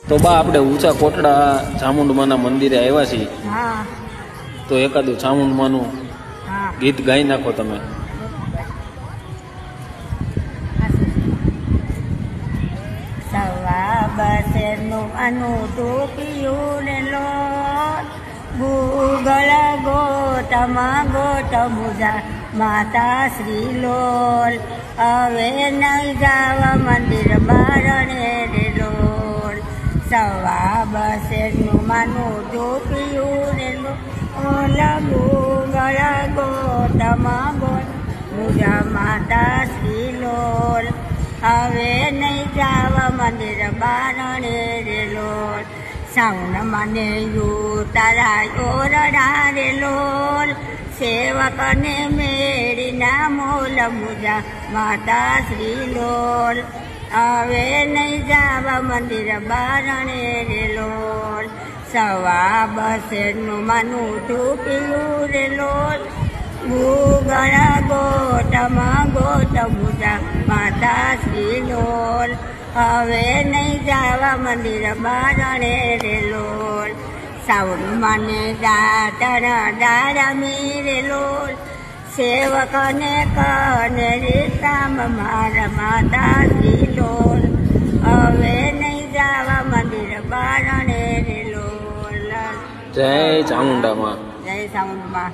તો બા આપણે ઊંચા કોટડા ચામુંડમાના મંદિરે આવ્યા છીએ, હા તો એકાદું ચામુંડમાનું હા ગીત ગાઈ નાખો તમે. સવા બસેરનું અનૂઠું પીયું ને લો ગુગળ ગોટમાં ગોટ મુજા માતા શ્રી લોલ હવે નહીં જાવા મંદિર બારણે રે લોલ. સવા બસેરનું માનું પીયું ને લો ગુગળ ગોટમાં ગોટ મુજા માતા શ્રી લોલ હવે નહીં જાવા મંદિર બારણે રે લોલ. સાઉન મને યુ તારા ઓરડા રે લોલ સેવકને મેળીના મોલ મુજા માતા શ્રી લોલ હવે નહીં જાવા મંદિર બારણે રે લોલ. સવા બસેરનું માનું પીયું રે લોલ ગુગળ ગોટમાં ગોટ મુજા માતા શ્રી લોલ હવે નહીં જાવા મંદિર બારણે રે લોલ. સાઉન મને દાડમી રે લોલ સેવકને કને રીતામ મારા માતા શ્રી લોલ હવે નહીં જાવા મંદિર બારણે રે લોલ. જય ચામુંડામાં. જય ચામુંડામાં.